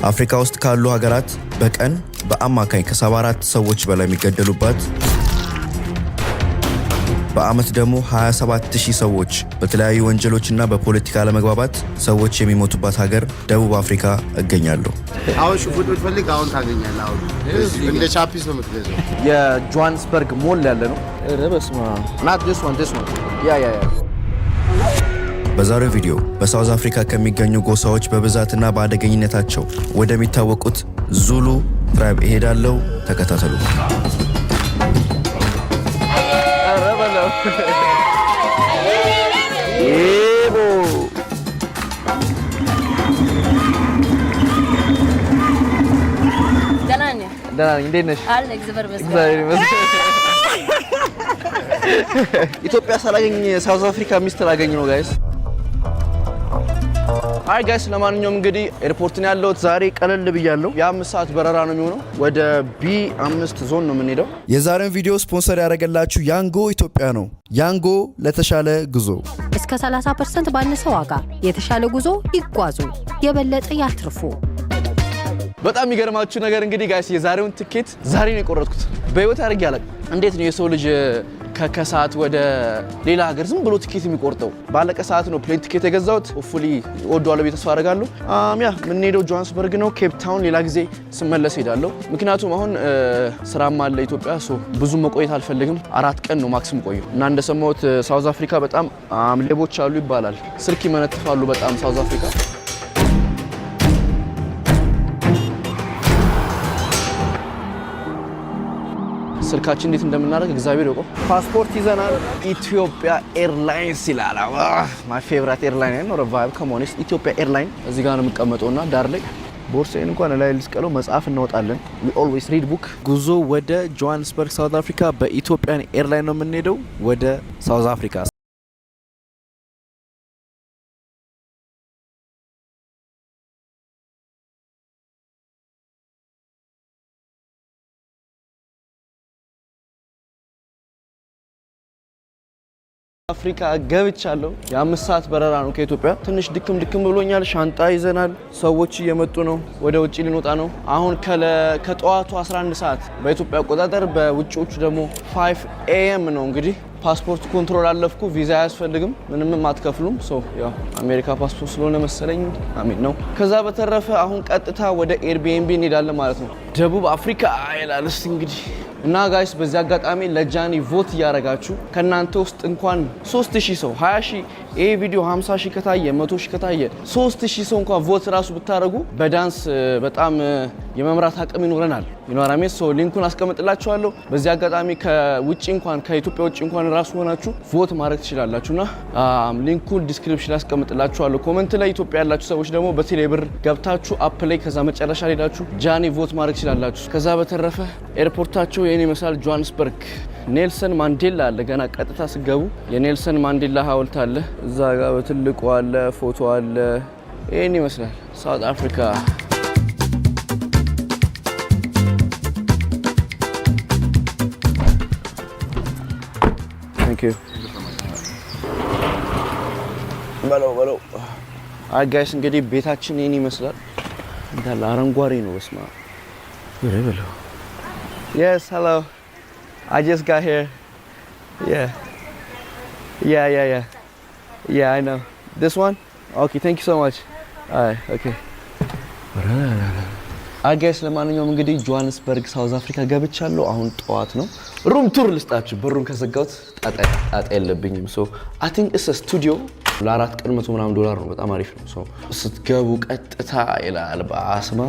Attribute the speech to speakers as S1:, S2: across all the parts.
S1: አፍሪካ ውስጥ ካሉ ሀገራት በቀን በአማካኝ ከ74 ሰዎች በላይ የሚገደሉባት በአመት ደግሞ 27000 ሰዎች በተለያዩ ወንጀሎችና በፖለቲካ አለመግባባት ሰዎች የሚሞቱባት ሀገር ደቡብ አፍሪካ እገኛለሁ።
S2: አሁን ሹፉድ ብትፈልግ አሁን ታገኛለህ። አሁን እንደ ቻፒስ ነው የምትገዛው።
S3: የጆሃንስበርግ ሞል ያለ ነው። ረበስማ not this one ያ
S1: በዛሬው ቪዲዮ በሳውዝ አፍሪካ ከሚገኙ ጎሳዎች በብዛትና በአደገኝነታቸው ወደሚታወቁት ዙሉ ትራይብ እሄዳለሁ። ተከታተሉ።
S3: ኤቦ
S4: ደናኛ
S3: እንዴት ነሽ?
S4: አለ እግዚአብሔር ይመስገን።
S3: ኢትዮጵያ ሳላገኝ ሳውዝ አፍሪካ ሚስት ላገኝ ነው ጋይስ። አይ ጋይስ ለማንኛውም እንግዲህ ኤርፖርት ነው ያለሁት። ዛሬ ቀለል ብያለሁ። የ5 ሰዓት በረራ ነው የሚሆነው። ወደ B5 ዞን ነው የምንሄደው።
S1: የዛሬውን ቪዲዮ ስፖንሰር ያደረገላችሁ ያንጎ ኢትዮጵያ ነው። ያንጎ ለተሻለ ጉዞ
S5: እስከ 30% ባነሰ ዋጋ የተሻለ ጉዞ ይጓዙ፣ የበለጠ ያትርፉ።
S3: በጣም የሚገርማችሁ ነገር እንግዲህ ጋይስ የዛሬውን ትኬት ዛሬ ነው የቆረጥኩት። በህይወት አድርጌ አላውቅም። እንዴት ነው የሰው ልጅ ከሰዓት ወደ ሌላ ሀገር ዝም ብሎ ትኬት የሚቆርጠው? ባለቀ ሰዓት ነው ፕሌን ትኬት የገዛሁት። ሆፕፉሊ ወደዋለሁ ቤት ተስፋ አደርጋለሁ። የምንሄደው ጆሃንስበርግ ነው፣ ኬፕ ታውን ሌላ ጊዜ ስመለስ ሄዳለሁ። ምክንያቱም አሁን ስራም አለ ኢትዮጵያ፣ ብዙ መቆየት አልፈልግም። 4 ቀን ነው ማክሲም ቆየው እና እንደሰማሁት ሳውዝ አፍሪካ በጣም ሌቦች አሉ ይባላል። ስልክ ይመነትፋሉ በጣም ሳውዝ አፍሪካ። ስልካችን እንዴት እንደምናደርግ እግዚአብሔር ያውቀው። ፓስፖርት ይዘናል። ኢትዮጵያ ኤርላይንስ ይላል። ማይ ፌቨራይት ኤርላይን ነው። ሪቫይቭ ከሞኒስ ኢትዮጵያ ኤርላይን እዚህ ጋር ነው የምቀመጠውና ዳር ላይ ቦርሳዬን እንኳን ላይ ልስቀለው መጽሐፍ እናወጣለን። we always read book። ጉዞ ወደ ጆሃንስበርግ ሳውዝ አፍሪካ በኢትዮጵያን ኤርላይን ነው የምንሄደው ወደ ሳውዝ አፍሪካ። አፍሪካ ገብቻለሁ። የ5 ሰዓት በረራ ነው ከኢትዮጵያ። ትንሽ ድክም ብሎኛል። ሻንጣ ይዘናል። ሰዎች እየመጡ ነው። ወደ ውጪ ልንወጣ ነው። አሁን ከጠዋቱ 11 ሰዓት በኢትዮጵያ አቆጣጠር፣ በውጪዎቹ ደግሞ 5 AM ነው። እንግዲህ ፓስፖርት ኮንትሮል አለፍኩ። ቪዛ አያስፈልግም፣ ምንም አትከፍሉም። ያው አሜሪካ ፓስፖርት ስለሆነ መሰለኝ አሜን ነው። ከዛ በተረፈ አሁን ቀጥታ ወደ ኤርቢኤንቢ እንሄዳለን ማለት ነው። ደቡብ አፍሪካ ይላል። እስቲ እንግዲህ እና ጋይስ በዚህ አጋጣሚ ለጃኒ ቮት እያደረጋችሁ ከናንተ ውስጥ እንኳን 3000 ሰው 20000 ይሄ ቪዲዮ 50000 ከታየ 100000 ከታየ 3000 ሰው እንኳን ቮት ራሱ ብታረጉ በዳንስ በጣም የመምራት አቅም ይኖረናል። ይኖራሜስ ሊንኩን አስቀምጥላችኋለሁ። በዚህ አጋጣሚ ከውጪ እንኳን ከኢትዮጵያ ውጪ እንኳን ራሱ ሆናችሁ ቮት ማድረግ ትችላላችሁና ሊንኩን ዲስክሪፕሽን አስቀምጥላችኋለሁ። ኮሜንት ላይ ኢትዮጵያ ያላችሁ ሰዎች ደግሞ በቴሌብር ገብታችሁ አፕ ላይ ከዛ መጨረሻ ሄዳችሁ ጃኒ ቮት ማድረግ ትችላላችሁ። ከዛ በተረፈ ኤርፖርታቸው የኔ መሳል ጆሃንስበርግ ኔልሰን ማንዴላ አለ። ገና ቀጥታ ስገቡ የኔልሰን ማንዴላ ሐውልት አለ እዛ ጋር በትልቁ አለ፣ ፎቶ አለ። ይሄን ይመስላል ሳውዝ አፍሪካ። Thank you. በለው አይ ጋይስ እንግዲህ ቤታችን ይሄን ይመስላል። እንዳለ አረንጓዴ ነው። በስማ በለው Yes, hello. I just got here. Yeah, I know. This one? Okay, thank you so much. Alright, okay. I guess ለማንኛውም እንግዲህ ጆሃንስበርግ ሳውዝ አፍሪካ ገብቻለሁ። አሁን ጠዋት ነው። ሩም ቱር ልስጣችሁ። በሩን ከዘጋሁት ጣጣ የለብኝም። I think it's a studio. ለ4 ቀን $100 ነው። በጣም አሪፍ ነው። ስትገቡ ቀጥታ ይላል በአስማ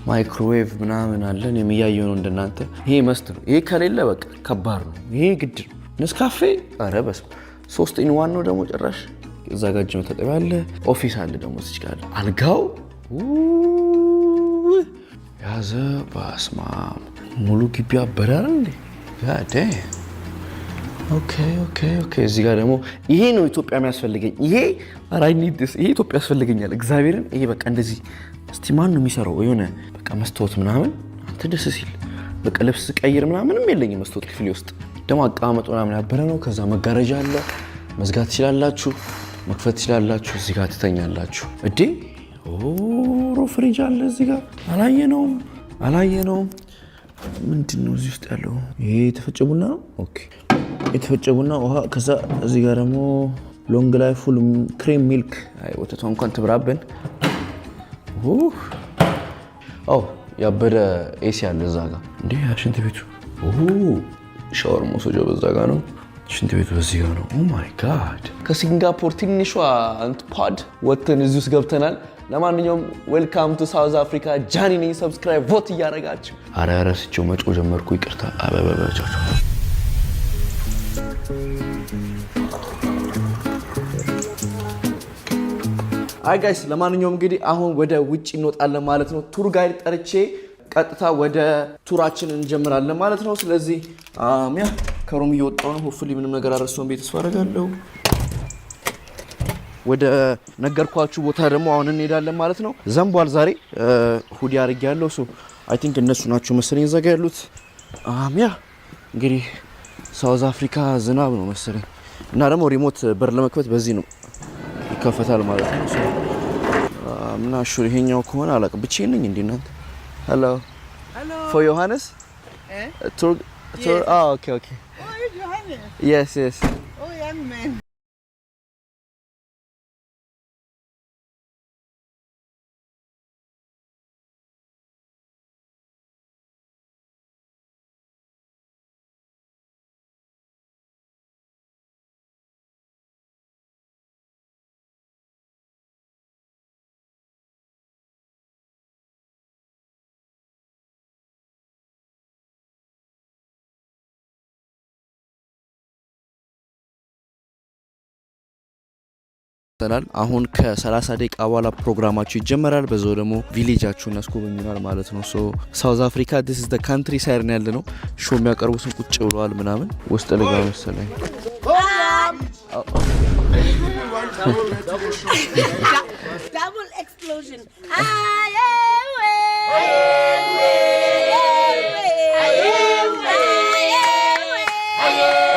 S3: ማይክሮዌቭ ምናምን አለን። የሚያየው ነው እንደናንተ። ይሄ መስት ነው። ይሄ ከሌለ በቃ ከባድ ነው። ይሄ ግድ ነው። ነስካፌ ኧረ በስመ 3 in 1 ነው ደግሞ ጭራሽ። እዛ ጋር እጅ መታጠቢያ አለ። ኦፊስ አለ ደግሞ እዚህ ጋር አልጋው ያዘ በስመ አብ ሙሉ ግቢ አበራር እንዴ ጋዴ ኦኬ እዚህ ጋር ደግሞ ይሄ ነው ኢትዮጵያ የሚያስፈልገኝ። ይሄ I need this። ይሄ ኢትዮጵያ ያስፈልገኛል እግዚአብሔርን። ይሄ በቃ እንደዚህ እስቲ ማን ነው የሚሰራው? የሆነ በቃ መስታወት ምናምን አንተ ደስ ሲል በቃ ልብስ ቀይር ምናምንም የለኝም መስታወት ክፍሌ ውስጥ። ደግሞ አቀማመጡ ምናምን ያበረ ነው። ከዛ መጋረጃ አለ። መዝጋት ትችላላችሁ፣ መክፈት ትችላላችሁ። እዚህ ጋር ትተኛላችሁ። እዴ ኦ ፍሪጅ አለ እዚህ ጋር አላየነውም ምንድነው እዚህ ውስጥ ያለው ይሄ የተፈጨ ቡና ነው ኦኬ የተፈጨ ቡና ውሃ ከዛ እዚህ ጋር ደግሞ ሎንግ ላይፍ ፉል ክሬም ሚልክ አይ ወተቷ እንኳን ትብራብን ኦ ያበደ ኤሲ አለ እዛ ጋር እንዴ ሽንት ቤቱ ሻወር መውሰጃው በዛ ጋር ነው ሽንት ቤቱ በዚህ ጋር ነው ኦ ማይ ጋድ ከሲንጋፖር ትንሿ ፖድ ወጥተን እዚህ ውስጥ ገብተናል ለማንኛውም ዌልካም ቱ ሳውዝ አፍሪካ ጃኒ ነኝ ሰብስክራይብ ቮት እያደረጋችሁ አረ ረስቼው መጮ ጀመርኩ ይቅርታ አበበበቻችሁ አይ ጋይስ ለማንኛውም እንግዲህ አሁን ወደ ውጪ እንወጣለን ማለት ነው ቱር ጋይድ ጠርቼ ቀጥታ ወደ ቱራችን እንጀምራለን ማለት ነው ስለዚህ ያ ከሩም እየወጣው ነው ሆፍሊ ምንም ነገር አረሰውን ቤት ተስፋ አደርጋለሁ ወደ ነገርኳችሁ ቦታ ደግሞ አሁን እንሄዳለን ማለት ነው ዘንቧል ዛሬ ሁዲ አርጋለሁ ሶ አይ ቲንክ እነሱ ናቸው መሰለኝ ዘጋ ያሉት ያ እንግዲህ ሳውዝ አፍሪካ ዝናብ ነው መሰለኝ እና ደግሞ ሪሞት በር ለመክፈት በዚህ ነው ይከፈታል ማለት ነው ሶ ምና ሹር ይሄኛው ከሆነ አላቀ ብቻዬን ነኝ እንዴ እናንተ ሄሎ for Johannes tour oh okay oh Johannes yes
S4: oh young man
S3: አሁን ከ30 ደቂቃ በኋላ ፕሮግራማችሁ ይጀመራል በዛው ደግሞ ቪሌጃችሁን ያስጎበኙናል ማለት ነው ሶ ሳውዝ አፍሪካ this is the country side ነው ያለነው ሾው የሚያቀርቡትን ቁጭ ብለዋል ምናምን ውስጥ ልጋ መሰለኝ
S4: double explosion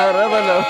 S3: አረበለው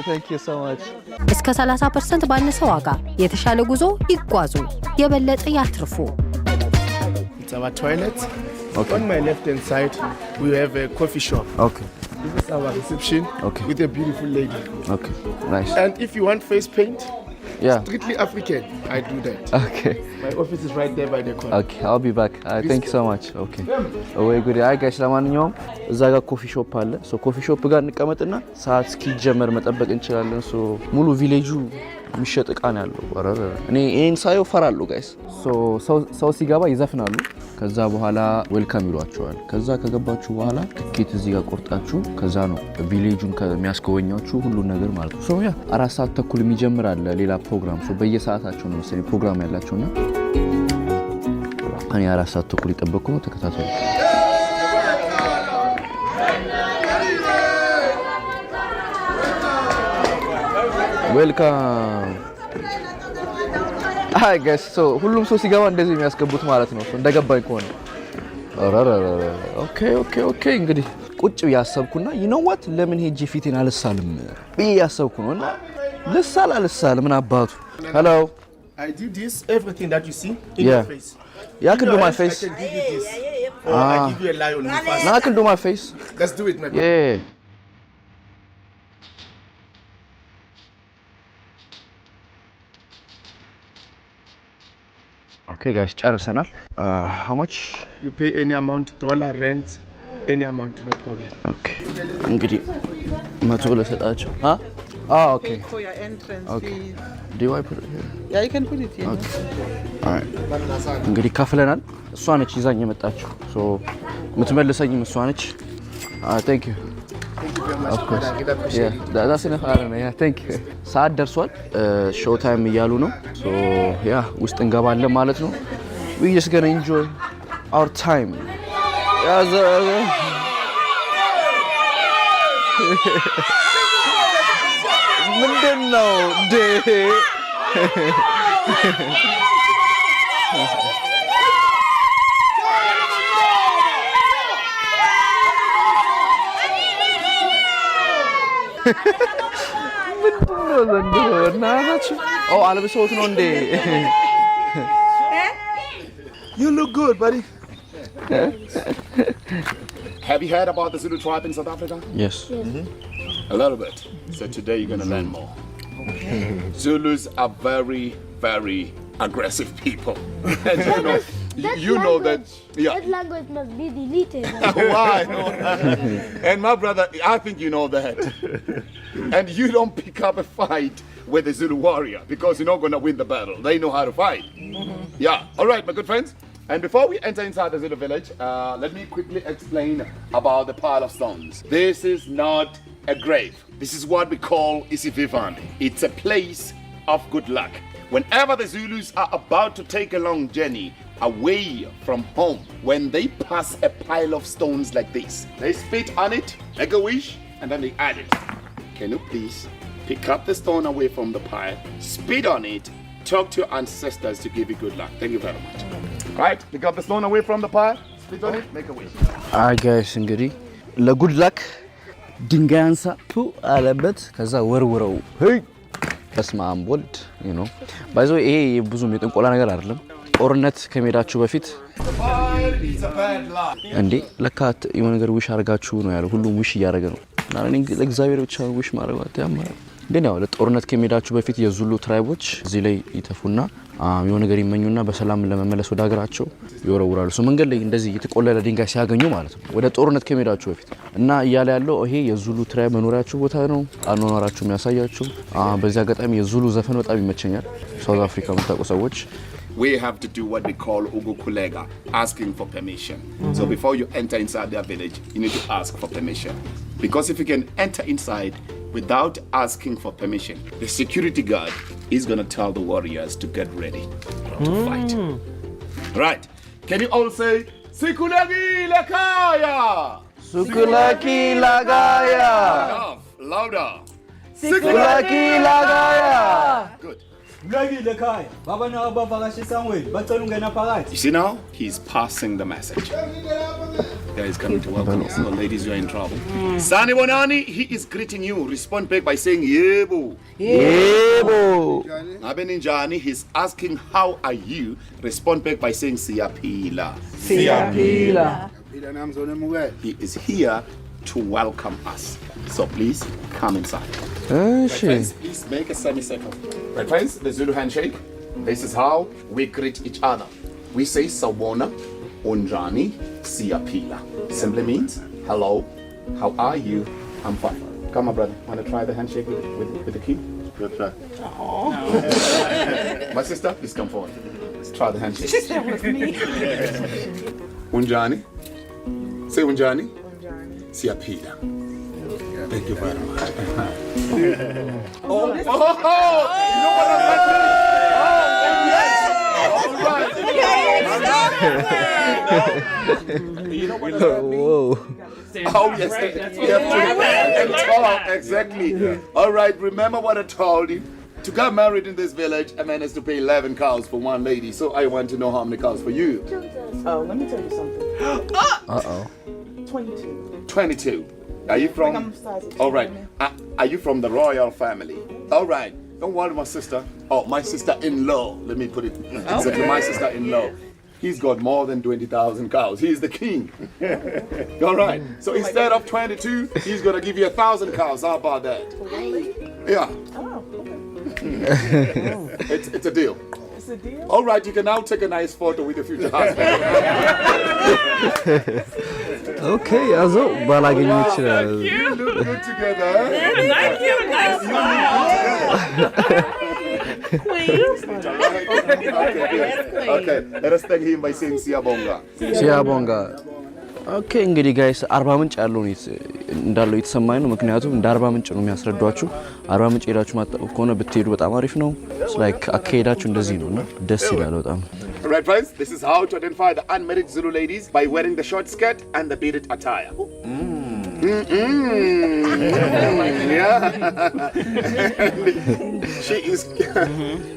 S3: Thank you so much.
S5: እስከ 30% ባነሰ ዋጋ የተሻለ ጉዞ ይጓዙ የበለጠ ያትርፉ
S2: It's our toilet. Okay. On my left hand side we have a coffee shop.
S3: Okay.
S2: This is our reception with a beautiful lady.
S3: Okay. Nice.
S2: And if you want face paint,
S3: yeah,
S2: strictly African, I do that.
S3: Okay.
S2: My office is right there by the corner.
S3: Okay, I'll be back. Thank you so much. Okay. ወይ ጉድ አይ ጋይስ ለማንኛውም እዛ ጋር ኮፊ ሾፕ አለ ሶ ኮፊ ሾፕ ጋር እንቀመጥና ሰዓት እስኪጀመር መጠበቅ እንችላለን ሶ ሙሉ ቪሌጁ የሚሸጥ እቃ ነው ያለው ወረረ እኔ ይሄን ሳይው ፈራለሁ ጋይስ ሶ ሰው ሲገባ ይዘፍናሉ ከዛ በኋላ ዌልካም ይሏቸዋል ከዛ ከገባችሁ በኋላ ትኬት እዚህ ጋር ቆርጣችሁ ከዛ ነው ቪሌጁን ከሚያስጎበኛችሁ ሁሉ ነገር ማለት ነው ሶ ያ 4 ሰዓት ተኩል የሚጀምር አለ ሌላ ፕሮግራም ሶ በየሰዓታቸው ነው መሰለኝ ፕሮግራም ያላቸውና እኔ 4 ሰዓት ተኩል ይጠበቁ ነው ተከታተሉ ዌልካም አይ ጋይስ ሶ ሁሉም ሰው ሲገባ እንደዚህ የሚያስገቡት ማለት ነው እንደገባኝ ከሆነ ኦኬ እንግዲህ ቁጭ ያሰብኩና you know what ለምን ሄጄ ፊቴን አልሳልም ያሰብኩ ነውና ልሳል ምን አባቱ hello
S2: I did this everything that you see in your face
S3: I can do my face
S2: I can give you this or I give you a lie on your face
S3: no I can do my face
S2: let's do it my brother
S3: yeah Okay guys, ጨርሰናል. How much?
S2: You pay any amount, dollar rent, any amount, no problem.
S3: Okay. እንግዲህ 100 ለሰጣቸው. Okay.
S4: For your entrance fees.
S3: Do I put it here?
S4: Yeah, you can put it here.
S3: Okay. All right. እንግዲህ ከፍለናል. እሷ ነች ይዛኝ የመጣችው. So የምትመልሰኝም እሷ ነች. Thank you.
S2: Thank you very much.
S3: Of course.
S2: I really appreciate
S3: Yeah, that's enough. I don't know. Yeah, thank you. ሰዓት ደርሷል። ሾው ታይም እያሉ ነው። ሶ ያ ውስጥ እንገባለን ማለት ነው። We just gonna enjoy our time. ምንድን ነው ዴ ምንድነው ዘንድሮ እናታችሁ? አልብሰውት ነው እንዴ?
S2: You look good, buddy.
S6: Have you heard about the Zulu tribe in South Africa?
S3: Yes.
S6: A little bit. So today you're going to learn more. Zulus are very, very aggressive people. And you know that. Yeah.
S7: That language must be deleted.
S6: Why? And my brother, I think you know that. And you don't pick up a fight with a Zulu warrior because you're not going to win the battle. They know how to fight. Yeah. All right, my good friends. And before we enter inside the Zulu village, let me quickly explain about the pile of stones. This is not a grave. This is what we call Isivivane. It's a place of good luck. Whenever the Zulus are about to take a long journey away from home, when they pass a pile of stones like this, they spit on it, make a wish, and then they add it. Can you please pick up the stone away from the pile, spit on it, talk to your ancestors to give you good luck. Thank you very much. Right, pick up the stone away from the pile, spit on it, make a wish.
S3: ጋይስ እንግዲህ ለጉድ ላክ ድንጋይ አንሳ ቱ አለበት ከዛ ወርውረው ሄይ በስመ አብ ወልድ ባይዞ ይሄ ብዙም የጥንቆላ ነገር አይደለም። ጦርነት ከመሄዳችሁ በፊት እንዴ ለካ የሆነ ነገር ዊሽ አድርጋችሁ ነው ያለው። ሁሉም ዊሽ እያደረገ ነው እና እኔ ለእግዚአብሔር ብቻ ዊሽ ማድረግ ያማራል። ግን ያው ለጦርነት ከመሄዳችሁ በፊት የዙሉ ትራይቦች እዚህ ላይ ይተፉና የሆነ ነገር ይመኙና በሰላም ለመመለስ ወደ ሀገራቸው ይወረውራሉ። ሶ መንገድ ላይ እንደዚህ የተቆለለ ድንጋይ ሲያገኙ ማለት ነው ወደ ጦርነት ከመሄዳችሁ በፊት እና እያለ ያለው ይሄ የዙሉ ትራይብ መኖሪያችሁ ቦታ ነው። አኗኗራችሁ የሚያሳያችሁ። በዚህ አጋጣሚ የዙሉ ዘፈን በጣም ይመቸኛል። ሳውዝ አፍሪካ የምታውቁ ሰዎች
S6: we have to do what we call ugukulega, asking for permission. So before you enter inside their village, you need to ask for permission. Because if you can enter inside without asking for permission, the security guard is going to tell the warriors to get ready to fight. Right. Can you all say, Sikulagi Lakaya?
S3: Sukulaki Lagaya.
S6: Enough. Louder.
S3: Sikulaki Lagaya.
S6: Good.
S8: You
S6: see now? He's passing the message. Guys coming to welcome you. So ladies, you're in trouble. Sani Bonani, he is greeting you. Respond back by saying Yebo.
S3: Yebo.
S6: Abeninjani, he's asking how are you? Respond back by saying Siyapila.
S3: Siyapila.
S6: He is here to welcome us. So please come inside.
S3: Right,
S6: friends, please make a semicircle. Right, friends, the Zulu handshake. This is how we greet each other. We say Sawona, Unjani, Siyapila. Simply means hello, how are you? I'm fine. Come on, brother. Want to try the handshake with the king? Good try. My sister, please come forward. Let's try the handshake.
S4: She said with me.
S6: Unjani. Say Unjani. Siyapila. Thank you very much. You know what I'm saying? You know what does that mean?
S3: Whoa.
S6: Oh, yes. You have to and talk. Exactly. All right. Remember what I told you. To get married in this village, a man has to pay 11 cows for one lady. So I want to know how many cows for you.
S4: Oh, let me tell you something.
S3: Uh-oh.
S4: 22.
S6: 22. Are you from? All right. Are you from the royal family? All right. Don't worry, my sister. Oh, my sister-in-law. Let me put it exactly. My sister-in-law. He's got more than 20,000 cows. He's the king. All right. So instead of 22, he's gonna give you 1,000 cows. How about that? Yeah.
S4: Oh,
S6: It's a deal.
S4: it's a deal.
S6: All right. You can now take a nice photo with your future husband.
S3: Okay, also ባላገኙ ይችላል።
S6: You look good together.
S4: Thank you, guys.
S6: Okay. Let us thank him by saying Siyabonga.
S3: Siyabonga. ኦኬ እንግዲህ ጋይስ አርባ ምንጭ ያለው እንዳለው የተሰማኝ ነው ምክንያቱም እንደ አርባ ምንጭ ነው የሚያስረዷችሁ አርባ ምንጭ ሄዳችሁ ማጣው ከሆነ ብትሄዱ በጣም አሪፍ ነው ላይክ አካሄዳችሁ እንደዚህ ነውና ደስ ይላል በጣም
S6: Right, friends, this is how to identify the unmarried Zulu ladies by wearing the short skirt and the beaded attire. Yeah. She is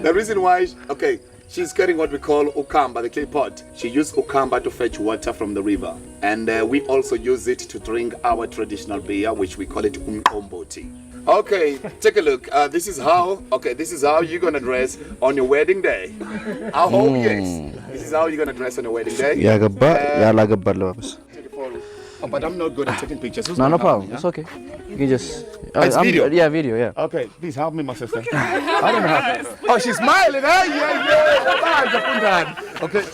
S6: the reason why okay she's carrying what we call ukamba, the clay pot. She used ukamba to fetch water from the river. And we also use it to drink our traditional beer, which we call it umqombothi. Okay, take a look. This is how you're going to dress on your wedding day. I hope yes. This is how you're going to dress on your wedding day.
S3: ያገባ ያላገባ ለባበስ.
S6: Oh, but I'm not good at taking pictures.
S3: No problem. It's okay. You just
S6: it's video.
S3: Yeah, video, yeah.
S6: Okay, please help me, my sister. I don't know how. Oh, she's smiling, huh? Yeah. Okay.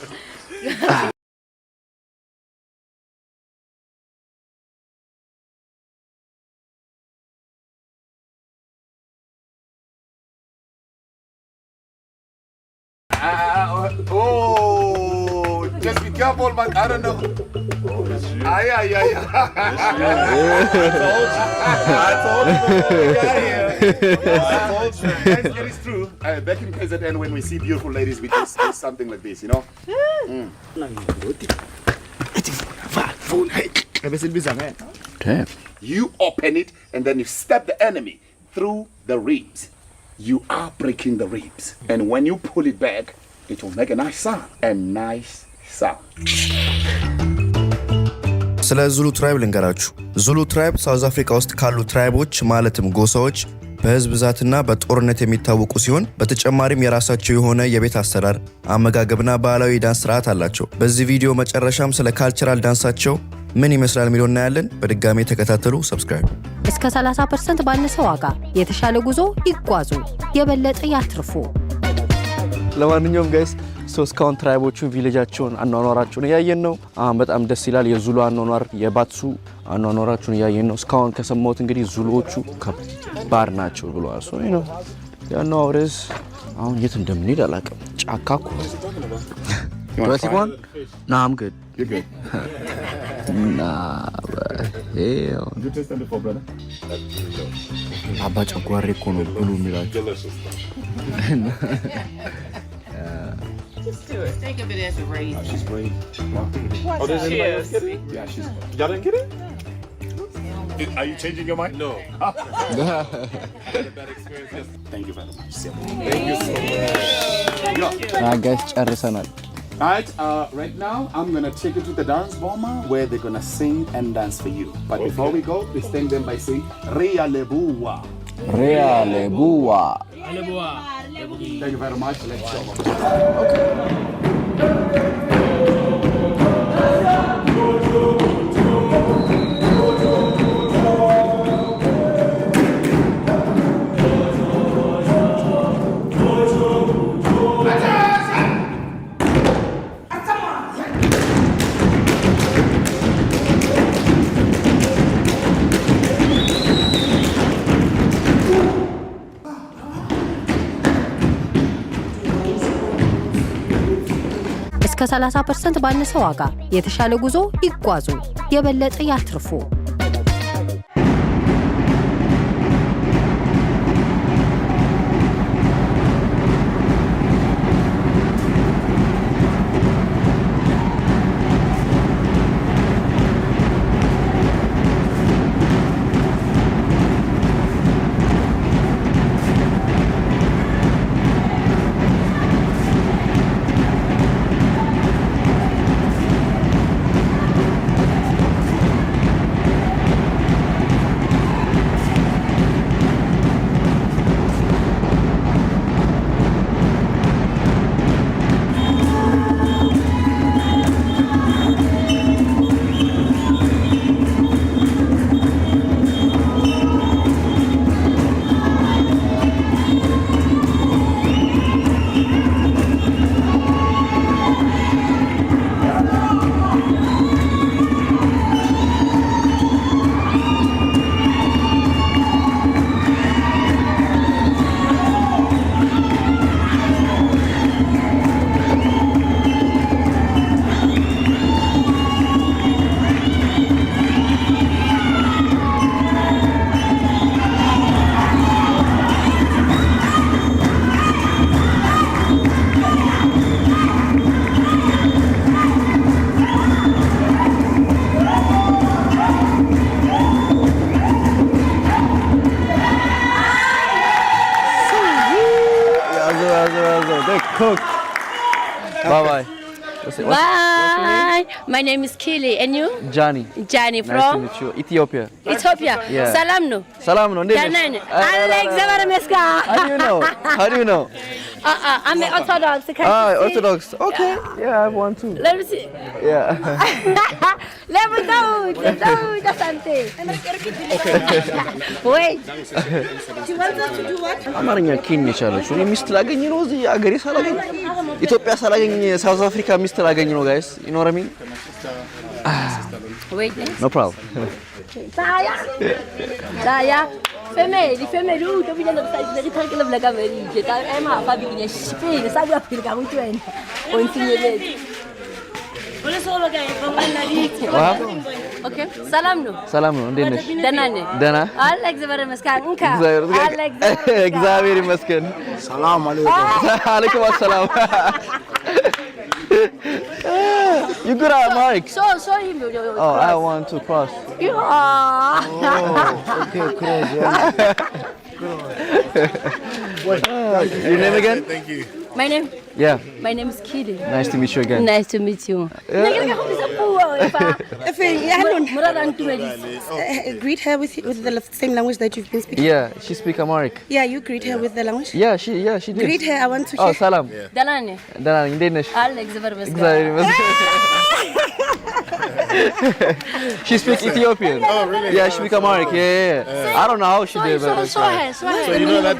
S6: Oh, just be careful, man. I don't know. I told you. It is true. Back in KZN, when we see beautiful ladies, we just do something like this, you know?
S3: Damn.
S6: You open it and then you stab the enemy through the ribs. You are breaking the ribs. And when you pull it back, it will make a nice sound. A nice sound.
S1: ስለ ዙሉ ትራይብ ልንገራችሁ። ዙሉ ትራይብ ሳውዝ አፍሪካ ውስጥ ካሉ ትራይቦች ማለትም ጎሳዎች በህዝብ ብዛትና በጦርነት የሚታወቁ ሲሆን በተጨማሪም የራሳቸው የሆነ የቤት አሰራር፣ አመጋገብና ባህላዊ ዳንስ ስርዓት አላቸው። በዚህ ቪዲዮ መጨረሻም ስለ ካልቸራል ዳንሳቸው ምን ይመስላል የሚለው እናያለን። በድጋሚ ተከታተሉ። ሰብስክራይብ።
S5: እስከ 30% ባነሰ ዋጋ የተሻለ ጉዞ ይጓዙ፣ የበለጠ ያትርፉ።
S3: ለማንኛውም ጋይስ እስካሁን ትራይቦቹን ቪሌጃቸውን አኗኗራቸውን እያየን ነው። በጣም ደስ ይላል። የዙሉ አኗኗር የባትሱ አኗኗራቸውን እያየን ነው። እስካሁን ከሰማሁት እንግዲህ ዙሉዎቹ ከባድ ናቸው ብለዋል። ሶ ነው ያለው አውሬስ አሁን የት እንደምንሄድ አላውቅም። ጫካ እኮ Nah, I'm good.
S6: You're good.
S3: Nah, but hell.
S6: Did you taste them before, brother?
S3: Abba ጨጓሬ እኮ ነው ብሉ የሚላቸው።
S8: Just do it. Think of it as a raisin.
S6: She's brave.
S8: Oh, there's cheers.
S6: Yeah, she's.
S2: Y'all didn't get it?
S6: Are you changing your mind?
S2: No.
S6: Thank you very much.
S2: Thank you so much.
S3: guys ጨርሰናል።
S6: Alright, right now I'm gonna take you to the dance bomber where they're gonna sing and dance for you. But before we go, please thank them by saying Ria Lebua.
S3: Ria Lebua.
S6: Thank you very much. Let's go.
S5: እስከ 30% ባነሰ ዋጋ የተሻለ ጉዞ ይጓዙ፣ የበለጠ ያትርፉ።
S3: cook. Bye-bye.
S7: Bye. My name is Kili. And you?
S3: Johnny.
S7: Johnny
S3: Nice to
S7: from
S3: meet you. Ethiopia.
S7: Ethiopia.
S3: Yeah.
S7: Salam no.
S3: Salam no.
S7: Danan. Alex Zabarmeska.
S3: How do you know? How do you know?
S7: I'm an Orthodox. Can you see?
S3: Orthodox. Okay. Yeah, I have one too.
S7: Let me see.
S3: Yeah.
S7: Let me go. That's something. Wait. She wants us to do what?
S3: አማርኛ ኪን ይቻላል። እኔ ሚስት ላገኝ ነው እዚህ አገሬ ሳላገኝ ኢትዮጵያ ሳላገኝ ሳውዝ አፍሪካ ሚስት ላገኝ ነው ጋይስ you know what I mean
S7: Wait.
S3: no problem
S7: Saya family tu bila nak saya kita kalau belakang beri kita emang apa bikinnya spin saya buat pilih kamu tu kan onsinya le boleh solo guys bangun lagi okay salam no
S3: እንዴት ነሽ
S7: ደህና ነኝ
S3: ደህና
S7: Alex Zabarmeska እንካ
S3: እግዚአብሔር ይመስገን
S2: Salam alaikum.
S3: አለይኩም ሰላም You good at Mark?
S7: So him.
S3: Oh, I want to cross.
S7: You are.
S2: Okay, cross.
S3: Your name again?
S2: Thank you.
S7: My name?
S3: Yeah.
S7: My name is Kili.
S3: Nice to meet you again.
S7: Nice to meet you.
S9: Greet her with the same language that you've been speaking.
S3: Yeah, she speak Amharic.
S9: Yeah, you greet her with the language.
S3: Yeah, she did.
S9: Greet her. I want to
S3: Oh,
S9: hear.
S3: salam.
S7: Dalane.
S3: Dana, እንዴት ነሽ?
S7: Alex Zabarmeska.
S3: እግዚአብሔር ይመስገን. She speaks Ethiopian.
S2: Oh, really?
S3: Yeah, she speaks Amharic. Yeah. I don't know how she did, but
S7: So her.
S2: So you know that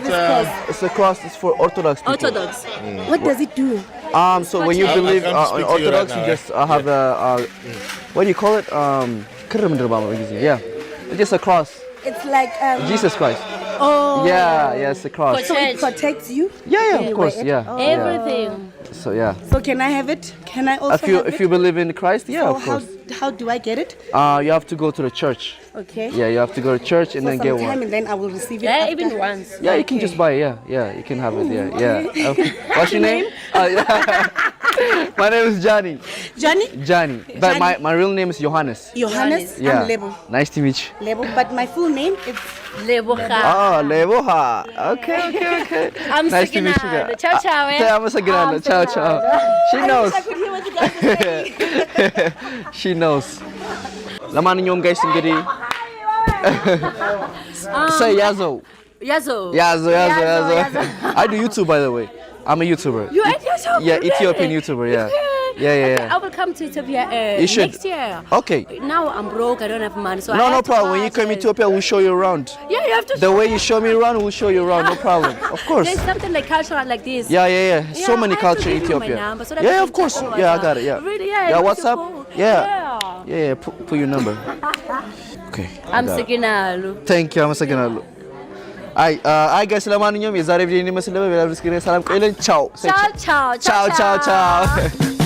S3: it's a cross. It's for Orthodox people.
S7: Orthodox.
S9: What does it do?
S3: So when you believe
S2: I can't speak
S3: in
S2: to you right
S3: Orthodox, you
S2: now,
S3: just have a what do you call it? ክር ምንድን ነው በአማርኛ? Yeah, it's just a cross.
S9: It's like
S3: Jesus Christ.
S9: oh
S3: Yeah, it's a cross.
S9: so it protects you.
S3: Yeah, of course. Yeah.
S7: Everything.
S3: So yeah.
S9: So can I have it? Can I also have
S3: If you believe in Christ, yeah,
S9: So
S3: of course.
S9: how do I get it?
S3: You have to go to the church.
S9: Okay.
S3: Yeah, you have to go to church and
S9: For
S3: then
S9: some
S3: get
S9: time
S3: one.
S9: and then I will receive it.
S7: Yeah,
S9: after.
S7: even once.
S3: Yeah, you can just buy it. Yeah, you can have it. Yeah. Okay. What's your name? My name is Johnny.
S9: Johnny.
S3: But my real name is Johannes.
S9: Johannes.
S3: Yeah.
S9: I'm Lebo.
S3: Nice to meet you.
S9: Lebo. But my full name is.
S7: Leboha.
S3: Oh, Leboha. Okay.
S7: I'm
S3: Nice to meet you.
S7: Signal. Ciao.
S3: አመሰግናለሁ. Ciao. She knows.
S9: I could hear what you guys were saying.
S3: She knows. ለማንኛውም ጋይስ እንግዲህ say Yazo. I do YouTube, by the way. I'm a YouTuber.
S7: You are YouTube?
S3: Yeah, Ethiopian YouTuber. Yeah.
S7: I will come to Ethiopia
S3: You should.
S7: next year.
S3: Okay.
S7: Now I'm broke. I don't have money, so I
S3: No
S7: have to
S3: problem. When you
S7: pass
S3: come to
S7: it.
S3: Ethiopia, we'll show you around.
S7: Yeah, you have to.
S3: The way you show me around, we'll show you around. No problem. Of course.
S7: There's something like cultural like this.
S3: Yeah. So many
S7: I have
S3: culture
S7: to
S3: in
S7: give you my
S3: Ethiopia.
S7: number so that
S3: Yeah,
S7: you
S3: of
S7: can
S3: course.
S7: call
S3: Yeah, I
S7: us.
S3: got it. Yeah.
S7: Really?
S3: Yeah,
S7: Yeah.
S3: WhatsApp. Yeah. Put your number. Okay.
S7: I'm Signal.
S3: Thank you. አመሰግናለሁ። አይ ጋይስ ለማንኛውም የዛሬ ቪዲዮ ይመስል ነበር። በሌላ ቪዲዮ ሰላም ቆይልን። ቻው።
S7: Ciao.
S3: Ciao.